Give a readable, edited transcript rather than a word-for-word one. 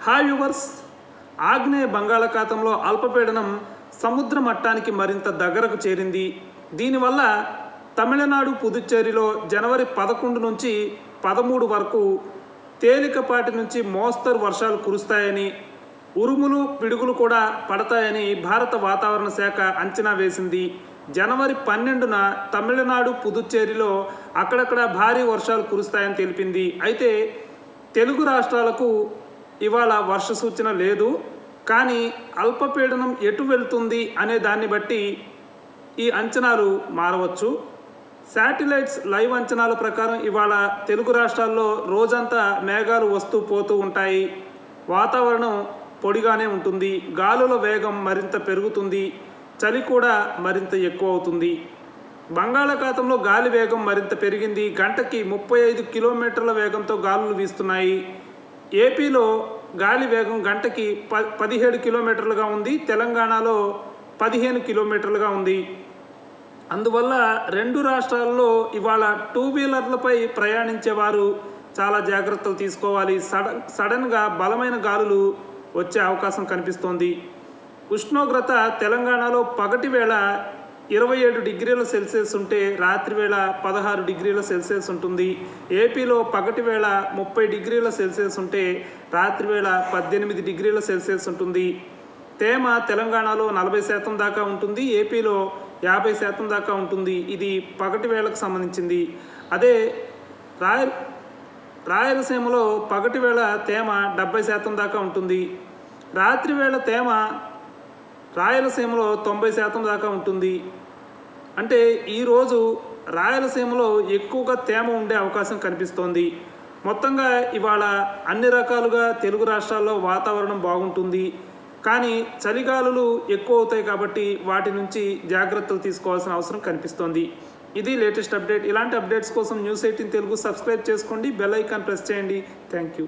Hi viewers, ఆగ్నేయ బంగాళాఖాతంలో అల్పపీడనం సముద్ర మట్టానికి మరింత దగ్గరకు చేరింది. దీనివల్ల తమిళనాడు, పుదుచ్చేరిలో జనవరి 11 నుంచి 13 వరకు తేలికపాటి నుంచి మోస్తరు వర్షాలు కురుస్తాయని, ఉరుములు పిడుగులు కూడా పడతాయని భారత వాతావరణ శాఖ అంచనా వేసింది. జనవరి 12న తమిళనాడు, పుదుచ్చేరిలో అక్కడక్కడ భారీ వర్షాలు కురుస్తాయని తెలిపింది. అయితే తెలుగు రాష్ట్రాలకు ఇవాళ వర్ష సూచన లేదు. కానీ అల్పపీడనం ఎటు వెళ్తుంది అనే దాన్ని బట్టి ఈ అంచనాలు మారవచ్చు. శాటిలైట్స్ లైవ్ అంచనాల ప్రకారం ఇవాళ తెలుగు రాష్ట్రాల్లో రోజంతా మేఘాలు వస్తూ పోతూ ఉంటాయి. వాతావరణం పొడిగానే ఉంటుంది. గాలుల వేగం మరింత పెరుగుతుంది. చలి కూడా మరింత ఎక్కువ అవుతుంది. బంగాళాఖాతంలో గాలి వేగం మరింత పెరిగింది. గంటకి 35 కిలోమీటర్ల వేగంతో గాలులు వీస్తున్నాయి. ఏపీలో గాలి వేగం గంటకి 17 కిలోమీటర్లుగా ఉంది. తెలంగాణలో 15 కిలోమీటర్లుగా ఉంది. అందువల్ల రెండు రాష్ట్రాల్లో ఇవాళ 2 వీలర్లపై ప్రయాణించేవారు చాలా జాగ్రత్తలు తీసుకోవాలి. సడన్గా బలమైన గాలులు వచ్చే అవకాశం కనిపిస్తోంది. ఉష్ణోగ్రత తెలంగాణలో పగటి వేళ 27 డిగ్రీల సెల్సియస్ ఉంటే రాత్రి వేళ 16 డిగ్రీల సెల్సియస్ ఉంటుంది. ఏపీలో పగటి వేళ 30 డిగ్రీల సెల్సియస్ ఉంటే రాత్రి వేళ 18 డిగ్రీల సెల్సియస్ ఉంటుంది. తేమ తెలంగాణలో 40% దాకా ఉంటుంది. ఏపీలో 50% దాకా ఉంటుంది. ఇది పగటి వేళకు సంబంధించింది. అదే రాయలసీమలో పగటి వేళ తేమ 70% దాకా ఉంటుంది. రాత్రి వేళ తేమ రాయలసీమలో 90% దాకా ఉంటుంది. అంటే ఈరోజు రాయలసీమలో ఎక్కువగా తేమ ఉండే అవకాశం కనిపిస్తోంది. మొత్తంగా ఇవాళ అన్ని రకాలుగా తెలుగు రాష్ట్రాల్లో వాతావరణం బాగుంటుంది. కానీ చలిగాలులు ఎక్కువ అవుతాయి కాబట్టి వాటి నుంచి జాగ్రత్తలు తీసుకోవాల్సిన అవసరం కనిపిస్తోంది. ఇది లేటెస్ట్ అప్డేట్. ఇలాంటి అప్డేట్స్ కోసం న్యూస్ 18 తెలుగు సబ్స్క్రైబ్ చేసుకోండి. బెల్ ఐకాన్ ప్రెస్ చేయండి. Thank you.